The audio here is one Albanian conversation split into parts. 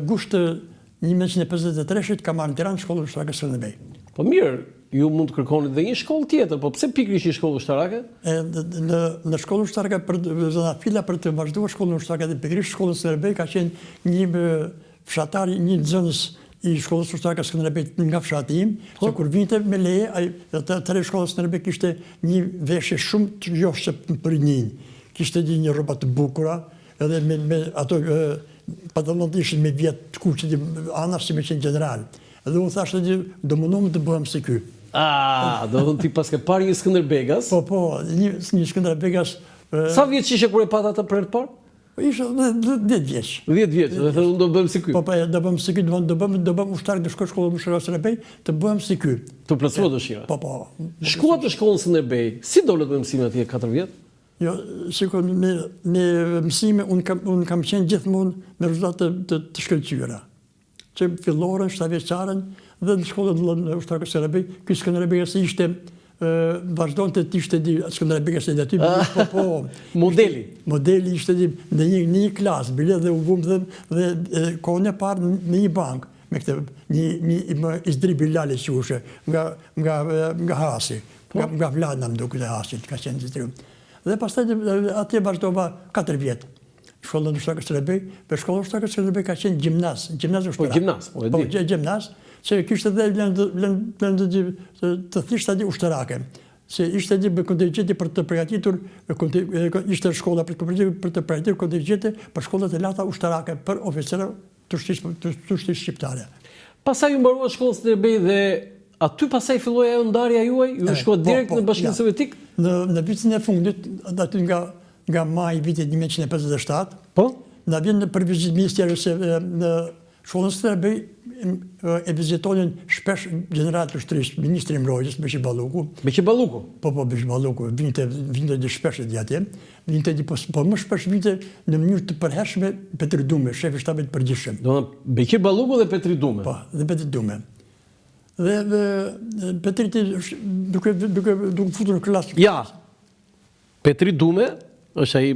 gusht të 1953 ka marrë në Tiranë shkollën ushtarake Skënderbej. Po mirë, ju mund të kërkoni dhe një shkollë tjetër, po pse pikërisht një shkollë ushtarake? Në shkollën ushtarake për zona fila për të vazhduar shkollën ushtarake dhe pikërisht shkollën Skënderbej ka qenë një fshatar, një nxënës i shkollës ushtarake Skënderbej nga fshati im, se kur vinte me leje, atëherë shkolla Skënderbej kishte një veshje shumë të joshse për njëin. Kishte një rroba të bukura, edhe me ato pantallonat ishin me vjet të kuqe, anash si me qenë general. Edhe u thashtë do mundohem të bëhem si ky. Do thënë ti pas ke parë një Skënderbegas? Po, një Skënderbegas. Sa vjeç ishe kur e pata atë për herë të parë? Isha 10 vjeç. 10 vjeç, dhe thënë unë do bëhem si ky. Po, do bëhem si ky, do bëhem ushtar të shkoj shkollën ushtarake Skënderbej, të bëhem si ky. Të plotësua dëshira. Po. Shkuat në shkollën Skënderbej, si dolët me mësime atje 4 vjet? Jo, sikur me mësime unë kam qenë gjithmonë me rezultate të shkëlqyera. Që fillorën, 7 vjeçaren dhe në shkollën ushtarake Skënderbej, ky Skënderbegas ishte vazhdonte të ishte Skënderbegas edhe aty, po. Modeli. Modeli ishte në një klasë, bile dhe u vëmë dhe kohën e parë në një bankë, me këtë një Izdri Bilali që ushe, nga Hasi, nga Vlana më duket e Hasit, ka qenë Izdri. Dhe pastaj atje vazhdova 4 vjetë. Shkollën ushtarake Skënderbej, për shkollën ushtarake Skënderbej ka qenë gjimnaz ushtarak. Po, gjimnaz, po e di. Po, gjimnaz, se kishte dhe lëndë të thishtë adi ushtarake. Se ishte di kontingjenti për të përgatitur, ishte shkolla për të përgatitur kontingjenti për shkollat e larta ushtarake, për oficerë të shtëpisë shqiptare. Pastaj ju mbaruat shkollën Skënderbej dhe aty pastaj filloi ajo ndarja juaj, ju shkuat direkt në Bashkinë Sovjetik? Në vitin e fundit, aty nga maj vitit 1957, na vjen në përvizit ministeri se në shkollën Skënderbej e vizitonin shpesh general të shtrisë, ministri i mbrojtjes Beqir Balluku. Beqir Balluku? Po, Beqir Balluku, vinte di shpesh di atje, po më shpesh vinte në mënyrë të përhershme Petri Dume, shefi shtabit përgjithshëm. Do të thonë Beqir Balluku dhe Petri Dume. Po, dhe Petri Dume. Dhe Petri duke futur në klasë. Ja, Petri Dume është ai,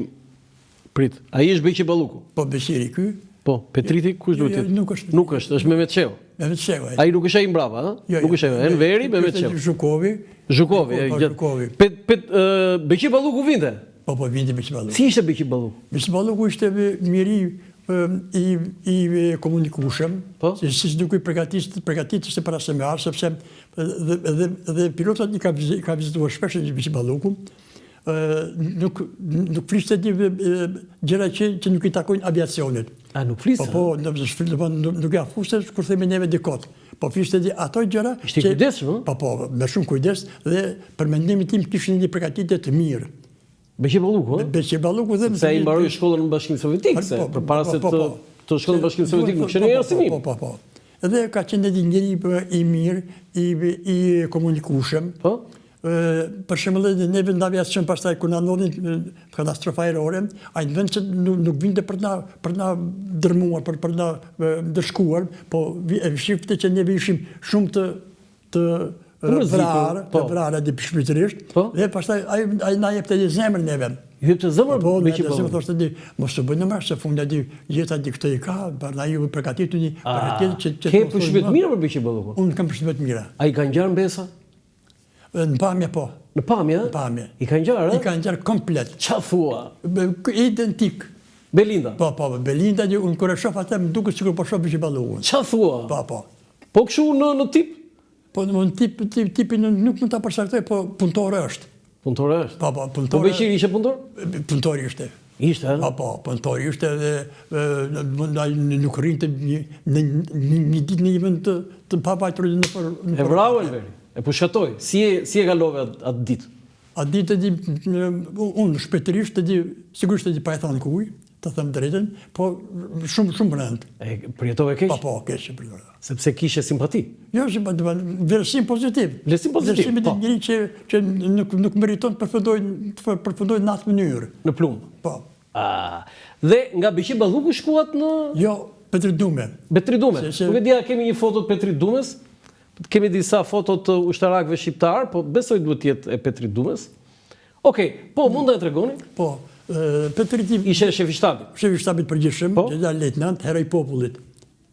ai është Beqir Balluku. Po, Beqiri ky. Po, Petriti kush duhet të jetë? Nuk është, është Mehmet Çeu. Mehmet Çeu. Ai nuk është ai mbrapa, ëh? Nuk është ai, Enveri, Mehmet Çeu. Zhukovi. Zhukovi. Beqir Balluku vinte. Po, vinte Beqir Balluku. Si ishte Beqir Balluku? Beqir Balluku ishte njeri i komunikueshëm, si duke i përgatitur se para se me ardhë, sepse dhe pilotat i ka vizituar shpesh Beqir Balluku. Nuk fliste gjëra që nuk i takojnë aviacionit. A, nuk fliste? Po, nuk ja fuste kur themi neve dikot. Po fliste ato gjëra... Ishte kujdesshëm? Po, me shumë kujdes dhe për mendimin tim kishin një përgatitje të mirë. Beqir Balluku, ëh? Beqir Balluku dhe... Se ai mbaroi shkollën në Bashkinë Sovjetike, se përpara se të shkollën në Bashkinë Sovjetike nuk kishte arsimim. Po. Dhe ka qenë edhe njëri i mirë, i komunikueshëm. Po? Për shembull, neve në aviacion pastaj kur na ndodhin katastrofa ajrore, ai në vend që nuk vinte për na dërmuar, për na dëshkuar, po e shifte që neve ishim shumë të vrarë dhe shpirtërisht, dhe pastaj ai na jepte zemrën neve. Ju jepte zemrën? Po, Beqir Balluku thoshte mos të bëni më se funda jeta këtë i ka, për na ju përgatitur një përgatitje që ke përshtypje të mira për Beqir Balluku? Unë kam përshtypje të mira. Ai ka ngjarë mbesa? Në pamje, po. Në pamje? Në pamje. I ka ngjarë? I ka ngjarë komplet. Qa thua? Identik. Belinda? Po, Belinda, unë kërë shof atë, më duke sikur po shof Beqir Ballukun. Qa thua? Po. Po këshu në tip? Po në tipin nuk mund të përsaktoj, po punëtore është. Punëtore është? Po, punëtore. Po Beqiri ishe punëtor? Punëtori ishte. Ishte, e? Po, punëtori ishte dhe nuk rrinte një ditë në një vend të pavajtur në për... E vrau Enveri? E po shkatoj, si e kalove atë ditë? Atë ditë e di, unë shpetërisht e di, sigurisht e di pa e thanë kuj, të thëmë drejten, po shumë rëndë. E përjetove keq? Po, keq e përjetove. Sepse kishe simpati? Jo, vlerësim pozitiv. Vlerësim pozitiv, po. Vlerësim e njëri që nuk meriton të përfundojnë në atë mënyrë. Në plumë? Po. Dhe nga Beqir Balluku shkuat në... Jo, Petri Dume. Petri Dume. Nuk e dija, kemi një foto të Petri Dumes, kemi disa foto të ushtarakëve shqiptar, po besoj duhet jetë e Petri Dumes. Okej, po, mund të e tregoni? Po, Petri ishe shefi shtabit. Shefi shtabit përgjithshëm, general lejtnant, heroj popullit.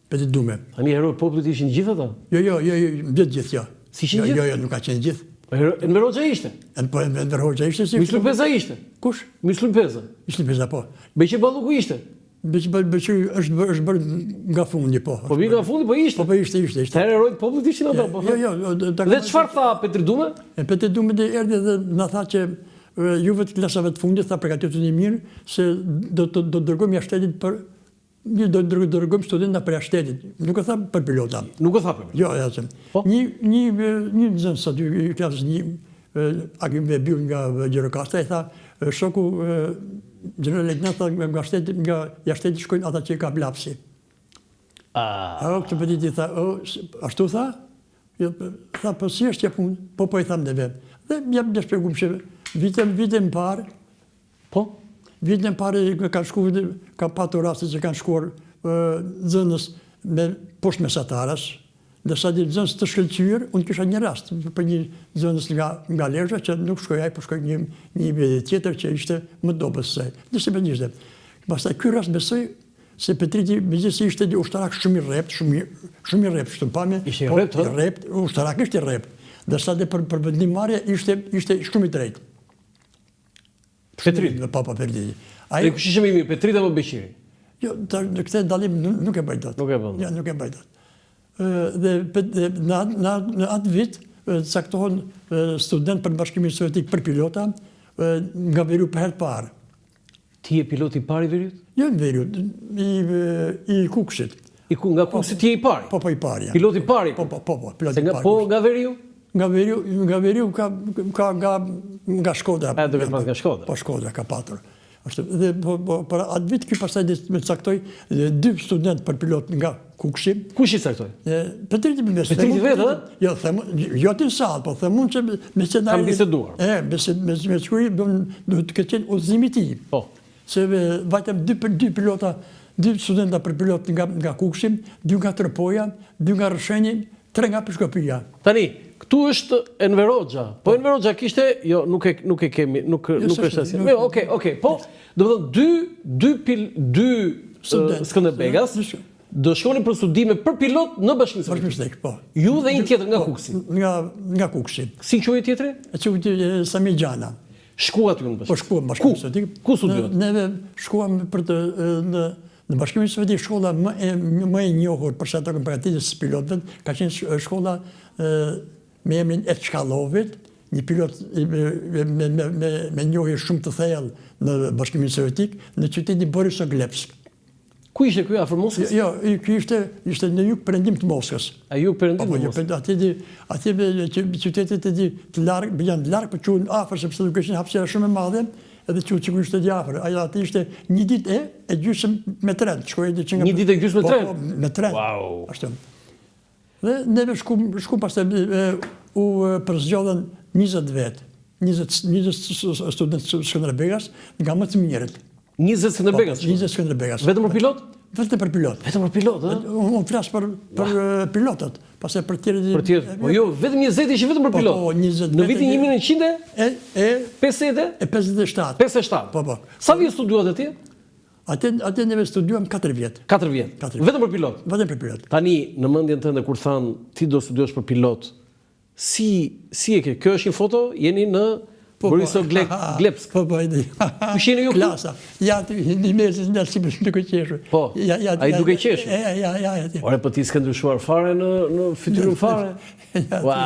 Petit Dume. Tani heroj popullit ishin gjithë ata? Jo, mbet gjithë, jo. Si ishin gjithë? Jo, nuk ka qenë gjithë. Enver Hoxha ishte? Po Enver Hoxha ishte si... Myslim Peza ishte? Kush? Myslim Peza? Myslim Peza, po. Beqi Balluku ishte? Beqi është bërë nga fundi, po. Po vi nga fundi, po ishte? Po ishte. Herë herojt popullit ishin ata, po? Jo. Dhe çfarë tha Petri Dume? Petri Dume erdhi dhe na tha që juve të klasave të fundit, tha përgatituni mirë, se do dërgojmë jashtëtetit për... Do dërgojmë studenta për jashtëtetit. Nuk e tha për pilota. Nuk e tha për pilota? Jo, një nxënës aty i klasës 1, Akim Vebiu nga Gjirokastra, i tha, shoku Gjeneral Lejtnant nga jashtëteti shkojnë ata që i ka blapsi. Këtë petit i tha, ashtu tha? Tha, po si është që punë? Po i thamë dhe vetë. Dhe jam dhe shpjegum që vitem parë, Vitën e pare ka patur raste që kanë shkuar nxënës poshtë mesataras, dhe sa di nxënës të shkëlqyer, unë kisha një rast për një nxënës nga Lezhë që nuk shkoj ai, po shkoj një vete tjetër që ishte më dobës se. Dhe si ishte. Pastaj ky rast besoj se Petriti megjithëse ishte një ushtarak shumë i rrept, shtëmpame. Ishte i rrept, i rrept, ushtarak ishte i rrept. Dhe sa dhe për vendimmarrje ishte shumë i drejtë. Petrit? Po, Petrit. Dhe kush ishte më i mirë, Petrit apo Beqiri? Jo, në këtë dalim nuk e bëj dot. Nuk e bën. Ja, nuk e bëj dot. Dhe në atë vit caktohen student për Bashkimin Sovjetik për pilota nga Veriu për herë parë. Ti je pilot i parë i Veriut? Jo në Veriut, i Kuksit. Nga Kuksit ti je i parë? Po, i parë. Pilot i parë? Po, pilot i parë. Po nga Veriu? Nga Veriu ka nga Shkodra. Do vetë pas nga Shkodra. Po Shkodra ka patur. Dhe për atë vit ky pastaj me caktoi 2 student për pilot nga Kuksi. Kush i caktoi? Petriti me Petriti vetë, Jo, jo ti sallë, po them unë që me scenarin. Kam biseduar. Me shkruaj do të ketë qenë udhëzimi i tij. Po. Se vajtëm 2 pilota, 2 studenta për pilot nga Kuksi, 2 nga Tërpoja, 2 nga Rësheni, 3 nga Peshkopia. Tani, këtu është Enver Hoxha. Po Enver Hoxha kishte, jo, nuk e kemi, nuk është asnjë. Okej, po, do të thonë 2 Skënderbegas do shkonin për studime për pilot në Bashkimin Sovjetik. Po. Ju dhe një tjetër nga Kuksi. Nga Kuksi. Si quhej tjetri? Quhej Sami Gjana. Shkuat ju në Bashkimin. Po shkuam në Bashkimin Sovjetik. Ku studiuat? Neve shkuam për të në Bashkimin Sovjetik, shkolla më e njohur për sa të përgatitjes së pilotëve ka qenë shkolla me emrin e Çkallovit, një pilot me njohje shumë të thellë në Bashkimin Sovjetik, në qytetin Borisoglepsk. Ku ishte ky afër Moskës? Jo, ky ishte në jug perëndim të Moskës. A jug perëndim të Moskës? Aty qytetet të larg, janë të larg, por quhen afër sepse nuk kishin hapësira shumë e madhe, edhe që sikur ishte afër. Ajo aty ishte një ditë e gjysmë me tren. Një ditë e gjysmë me tren? Me tren. Wow. Ashtu. Dhe neve shkum pastaj u përzgjodhen 20 vet. 20 studentë Skënderbegas nga më të mirët. 20 Skënderbegas? 20 Skënderbegas. Vetëm për pilot? Vetëm për pilot. Vetëm për pilot, ë? Unë flas për pilotët, pastaj për tjerët. Për tjerët. Po jo, vetëm 20 ishin vetëm për pilot. Po, 20. Në vitin 1900 e 57. 57. Po. Sa vjet studiuat atje? Atë neve studiuam 4 vjet. 4 vjet. Vetëm për pilot. Vetëm për pilot. Tani në mendjen tënde kur than ti do studiosh për pilot, si e ke? Kjo është një foto, jeni në Borisoglepsk. Po, e di. Kush jeni ju? Klasa. Ja, në mesin në si duke qeshur. Po, ai duke qeshur? Ja. Ore, po ti s'ke ndryshuar fare në fytyrën fare? Ua.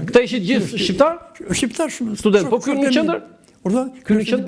Këta ishit gjithë shqiptar? Shqiptar shumë. Student, po ky në qendër? Urdhën? Ky në qendër?